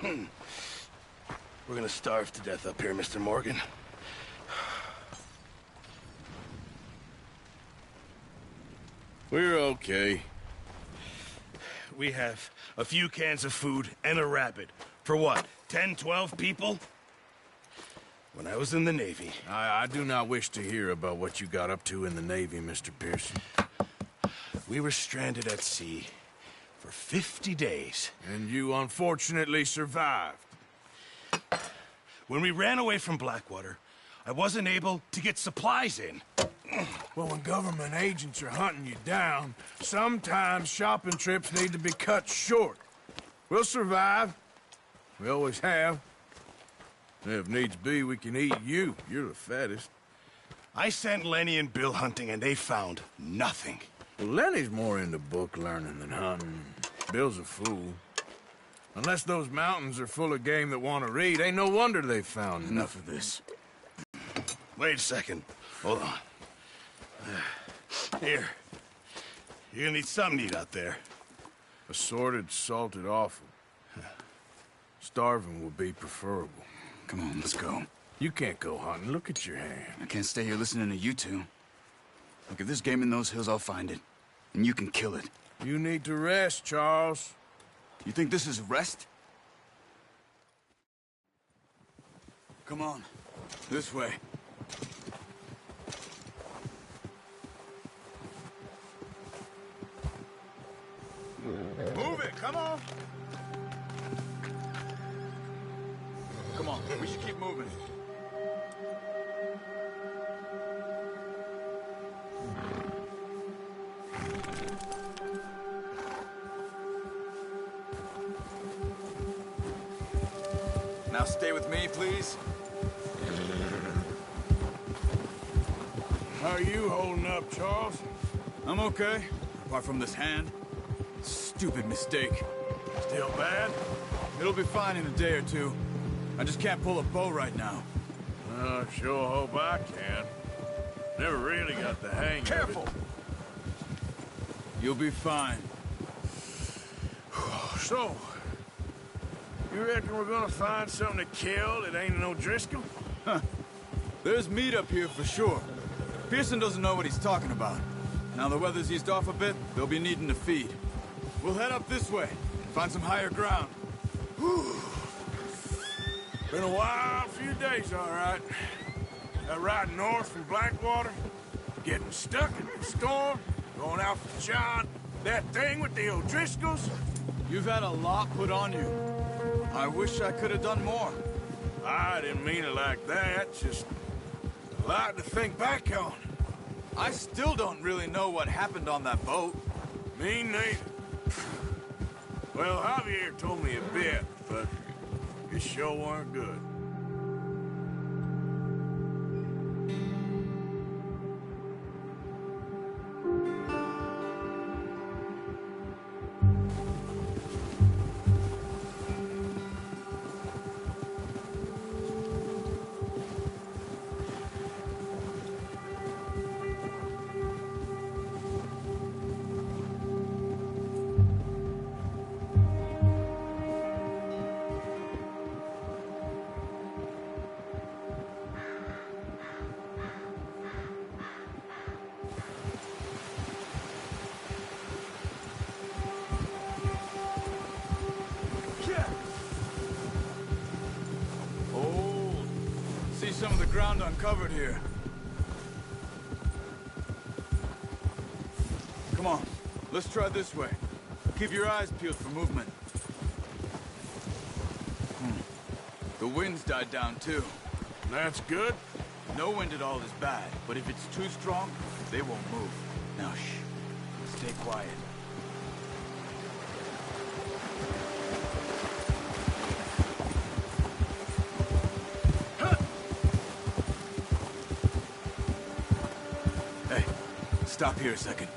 We're gonna starve to death up here, Mr. Morgan. We're okay. We have a few cans of food and a rabbit. For what, 10, 12 people? When I was in the Navy... I do not wish to hear about what you got up to in the Navy, Mr. Pearson. We were stranded at sea for 50 days. And you unfortunately survived. When we ran away from Blackwater, I wasn't able to get supplies in. Well, when government agents are hunting you down, sometimes shopping trips need to be cut short. We'll survive. We always have. If needs be, we can eat you. You're the fattest. I sent Lenny and Bill hunting, and they found nothing. Well, Lenny's more into book learning than hunting. Bill's a fool. Unless those mountains are full of game that want to read, ain't no wonder they found Enough of this. Wait a second. Hold on. Here. You're gonna need something to eat out there. Assorted, salted offal. Starving would be preferable. Come on, let's go. You can't go hunting. Look at your hand. I can't stay here listening to you two. Look, if there's game in those hills, I'll find it. And you can kill it. You need to rest, Charles. You think this is rest? Come on. This way. Move it, come on. Come on, we should keep moving. Now stay with me, please. How are you holding up, Charles? I'm okay, apart from this hand. Stupid mistake. Still bad? It'll be fine in a day or two. I just can't pull a bow right now. Sure hope I can. Never really got the hang Careful! of it. You'll be fine. So, you reckon we're gonna find something to kill that ain't no Driscoll? There's meat up here for sure. Pearson doesn't know what he's talking about. Now the weather's eased off a bit, they'll be needing to feed. We'll head up this way, find some higher ground. Whew. Been a wild few days, all right. That ride north from Blackwater, getting stuck in the storm, going out for John, that thing with the O'Driscolls. You've had a lot put on you. I wish I could have done more. I didn't mean it like that, just a lot to think back on. I still don't really know what happened on that boat. Me neither. Well, Javier told me a bit, but it sure weren't good. Some of the ground uncovered here. Come on, let's try this way. Keep your eyes peeled for movement. The wind's died down too. That's good. No wind at all is bad, but if it's too strong, they won't move. Now shh, stay quiet. Stop here a second.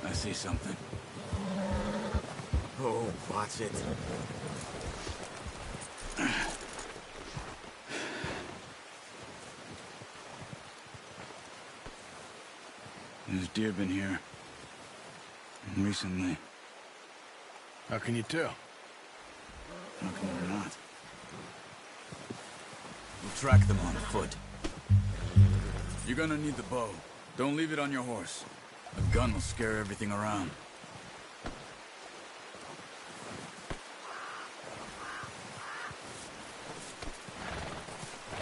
I see something. Oh, watch it. There's deer been here. Recently. How can you tell? How come we're not? We'll track them on foot. You're gonna need the bow. Don't leave it on your horse. A gun will scare everything around.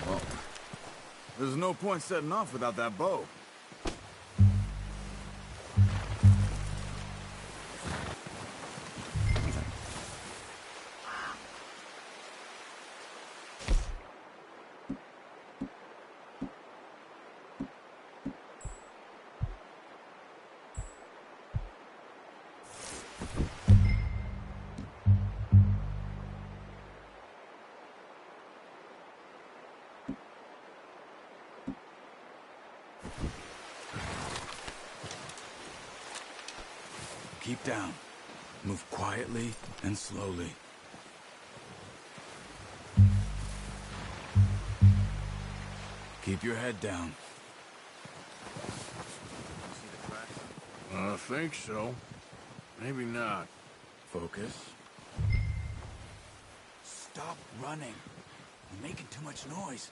Well, there's no point setting off without that bow. Keep down. Move quietly and slowly. Keep your head down. See the cracks? I think so. Maybe not. Focus. Stop running. You're making too much noise.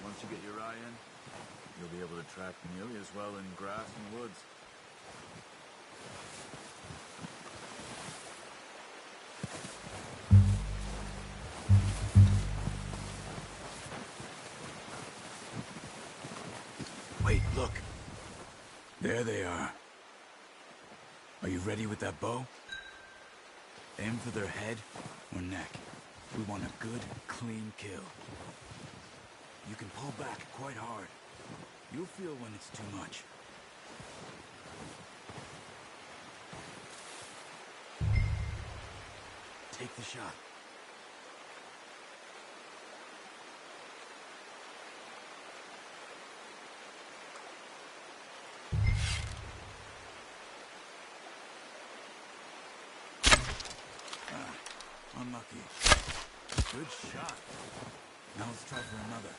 Once you get your eye in, you'll be able to track nearly as well in grass and woods. Wait, look. There they are. Are you ready with that bow? Aim for their head or neck. We want a good, clean kill. You can pull back quite hard. You'll feel when it's too much. Take the shot. Unlucky. Good shot. Now let's try for another.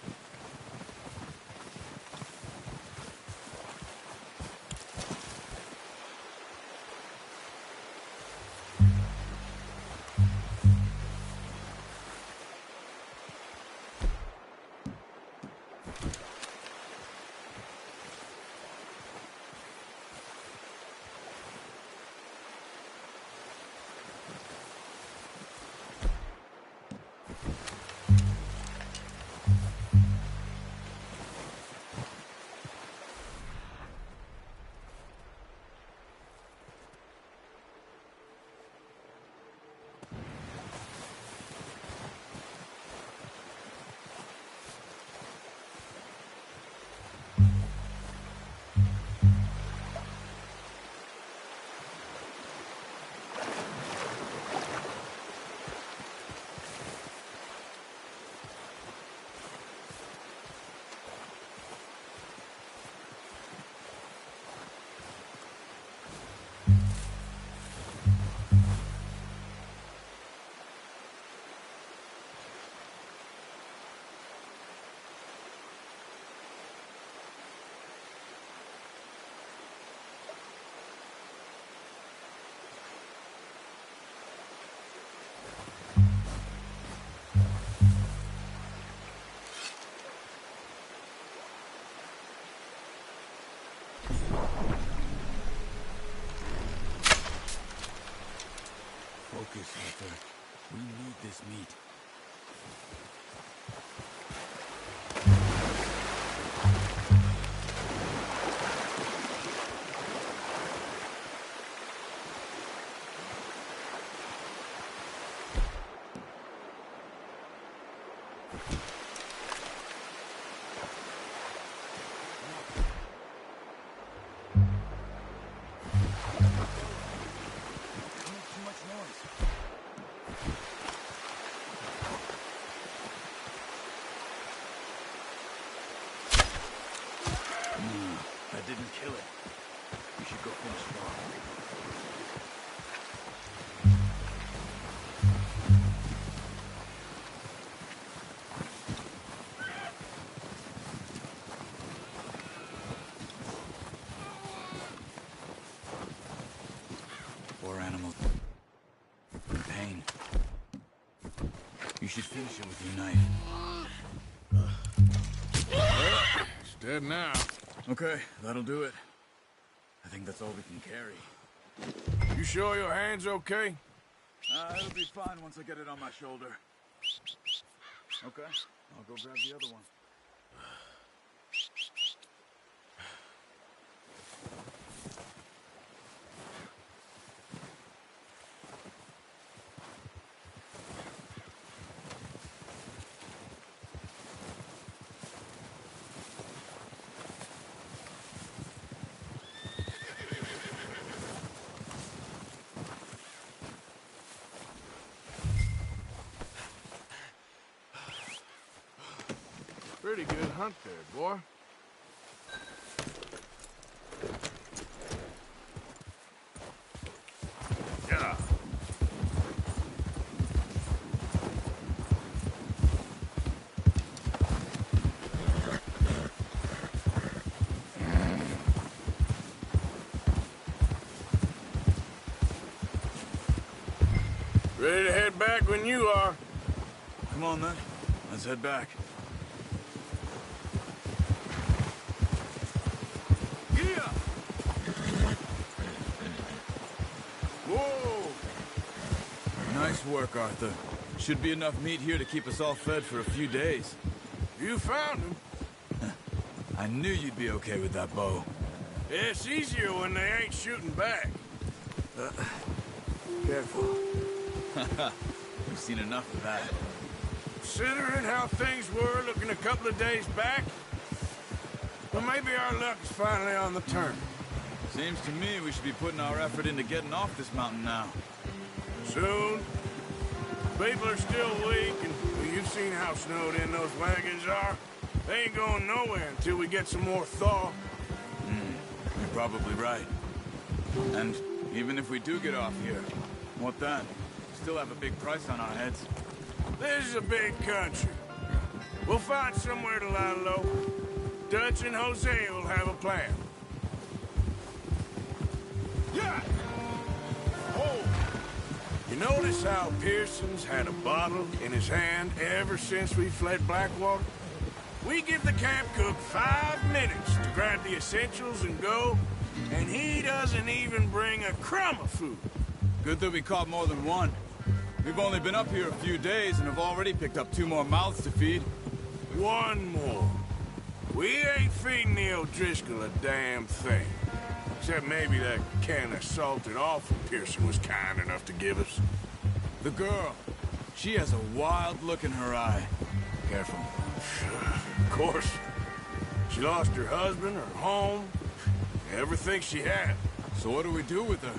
Focus, Arthur. We need this meat. pain. You should finish it with your knife. It's dead now. Okay, that'll do it. I think that's all we can carry. You sure your hand's okay? It'll be fine once I get it on my shoulder. Okay, I'll go grab the other one. Pretty good hunt there, boy. Yeah. Ready to head back when you are. Come on, then. Let's head back. Nice work, Arthur. Should be enough meat here to keep us all fed for a few days. You found him. I knew you'd be okay with that bow. Yeah, it's easier when they ain't shooting back. Careful. We've seen enough of that. Considering how things were looking a couple of days back, well, maybe our luck is finally on the turn. Seems to me we should be putting our effort into getting off this mountain now. Soon. People are still weak, and well, you've seen how snowed in those wagons are. They ain't going nowhere until we get some more thaw. You're probably right. And even if we do get off here, what then? Still have a big price on our heads. This is a big country. We'll find somewhere to lie low. Dutch and Jose will have a plan. Yeah! Oh! You notice how Pearson's had a bottle in his hand ever since we fled Blackwater? We give the camp cook 5 minutes to grab the essentials and go, and he doesn't even bring a crumb of food. Good that we caught more than one. We've only been up here a few days and have already picked up 2 more mouths to feed. One more. We ain't feeding the O'Driscoll a damn thing. Except maybe that can of salted offal Pearson was kind enough to give us. The girl. She has a wild look in her eye. Careful. Of course. She lost her husband, her home, everything she had. So what do we do with her?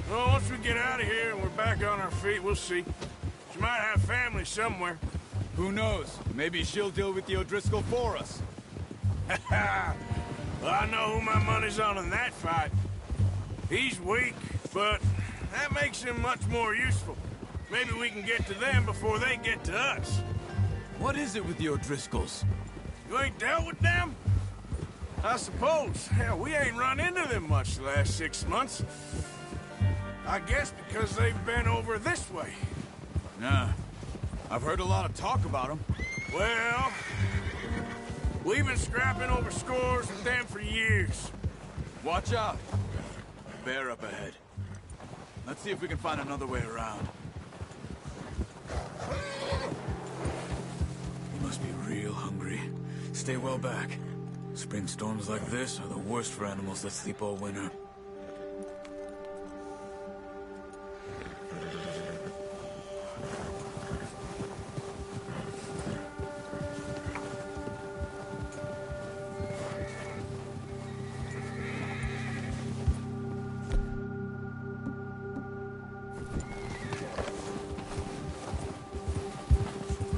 Well, once we get out of here and we're back on our feet, we'll see. She might have family somewhere. Who knows? Maybe she'll deal with the O'Driscoll for us. Well, I know who my money's on in that fight. He's weak, but that makes him much more useful. Maybe we can get to them before they get to us. What is it with the O'Driscolls? You ain't dealt with them? I suppose. Hell, we ain't run into them much the last 6 months. I guess because they've been over this way. Nah. I've heard a lot of talk about them. Well, we've been scrapping over scores with them for years. Watch out. Bear up ahead. Let's see if we can find another way around. You must be real hungry. Stay well back. Spring storms like this are the worst for animals that sleep all winter.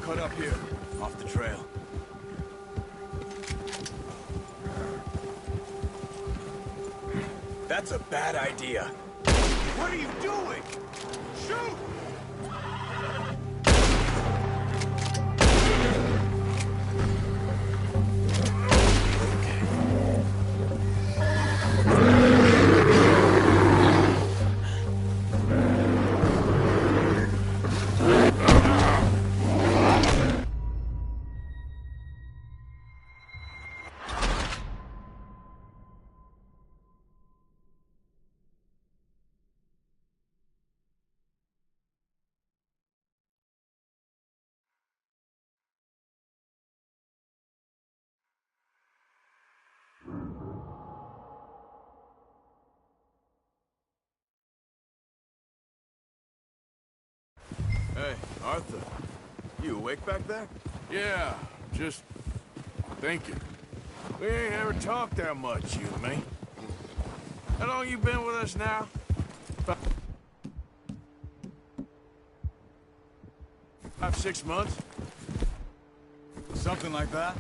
Cut up here, off the trail. That's a bad idea. What are you doing? Shoot! Hey, Arthur. You awake back there? Yeah, just thinking. We ain't ever talked that much, you and me. How long you been with us now? 5-6 months? Something like that?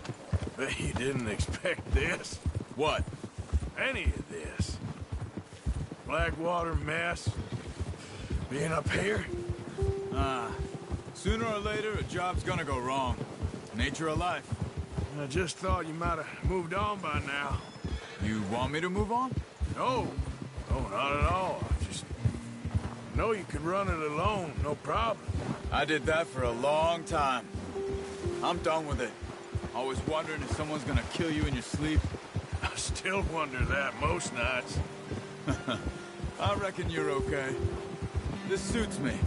Bet you didn't expect this. What? Any of this. Blackwater mess. Being up here? Sooner or later, a job's gonna go wrong. Nature of life. I just thought you might have moved on by now. You want me to move on? No. No, not at all. I just know you could run it alone, no problem. I did that for a long time. I'm done with it. Always wondering if someone's gonna kill you in your sleep. I still wonder that most nights. I reckon you're okay. This suits me.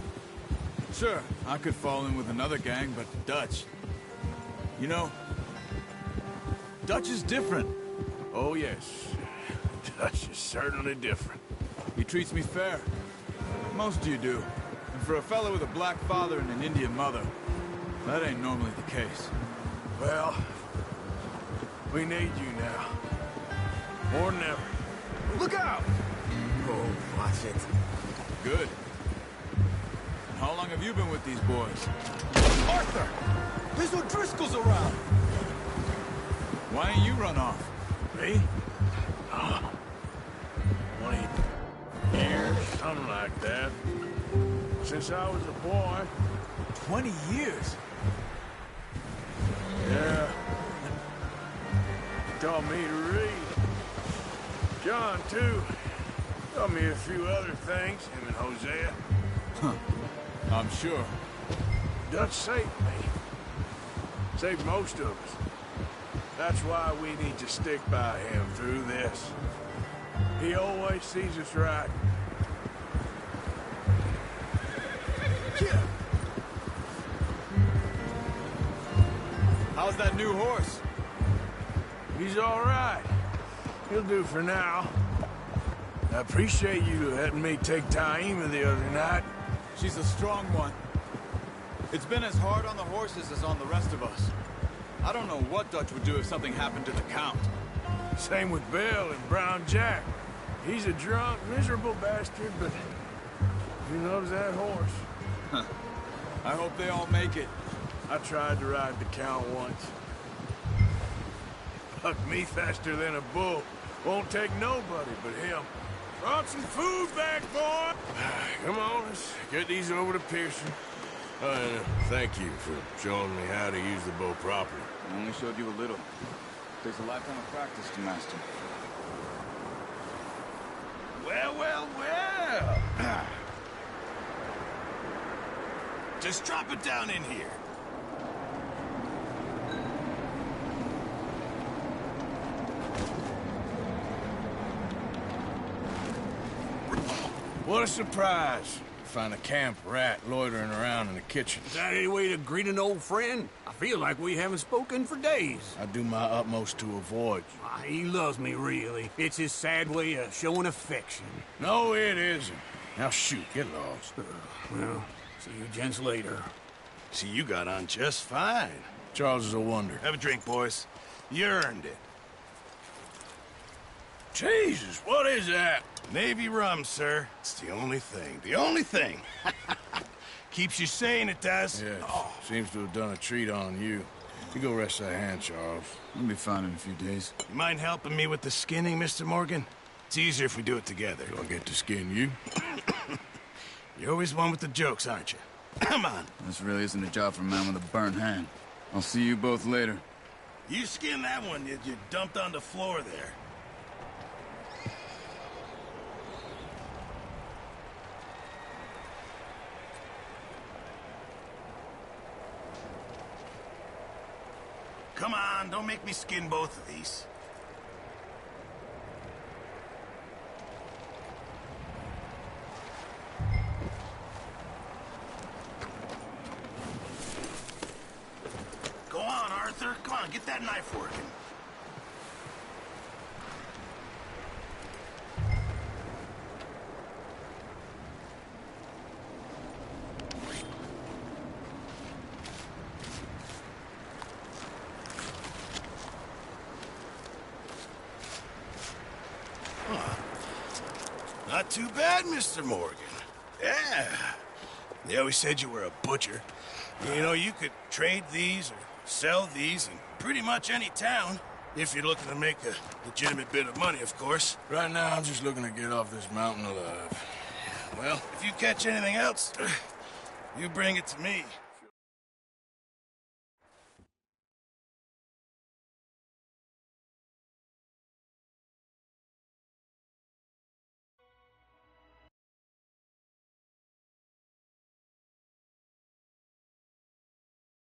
Sure, I could fall in with another gang, but Dutch... You know, Dutch is different. Oh, yes. Dutch is certainly different. He treats me fair. Most of you do. And for a fellow with a black father and an Indian mother, that ain't normally the case. Well, we need you now. More than ever. Look out! Oh, watch it. Good. And how long have you been with these boys? Arthur! There's O'Driscoll's around! Why ain't you run off? Me? 20 years, something like that. Since I was a boy. 20 years? Yeah. Taught me to read. John, too. Taught me a few other things, him and Hosea. I'm sure. Dutch saved me. Saved most of us. That's why we need to stick by him through this. He always sees us right. Yeah. How's that new horse? He's all right. He'll do for now. I appreciate you letting me take Taima the other night. She's a strong one. It's been as hard on the horses as on the rest of us. I don't know what Dutch would do if something happened to the Count. Same with Bill and Brown Jack. He's a drunk, miserable bastard, but he loves that horse. I hope they all make it. I tried to ride the Count once. Bucked me faster than a bull. Won't take nobody but him. Brought some food back, boy! Come on, let's get these over to Pearson. Thank you for showing me how to use the bow properly. I only showed you a little. Takes a lifetime of practice to master. Well, well, well. Just drop it down in here. What a surprise. Find a camp rat loitering around in the kitchen. Is that any way to greet an old friend? I feel like we haven't spoken for days. I do my utmost to avoid you. He loves me, really. It's his sad way of showing affection. No, it isn't. Now shoot, get lost. Well, see you gents later. See, you got on just fine. Charles is a wonder. Have a drink, boys. You earned it. Jesus, what is that? Navy rum, sir. It's the only thing. The only thing. Keeps you sane, it does. Yeah, seems to have done a treat on you. You go rest that hand, Charles. I'll be fine in a few days. You mind helping me with the skinning, Mr. Morgan? It's easier if we do it together. Do I get to skin you? You're always one with the jokes, aren't you? Come on. This really isn't a job for a man with a burnt hand. I'll see you both later. You skin that one you dumped on the floor there. Come on, don't make me skin both of these. Go on, Arthur. Come on, get that knife working. Not too bad, Mr. Morgan. Yeah. They always said you were a butcher. You know, you could trade these or sell these in pretty much any town. If you're looking to make a legitimate bit of money, of course. Right now, I'm just looking to get off this mountain alive. Well, if you catch anything else, you bring it to me.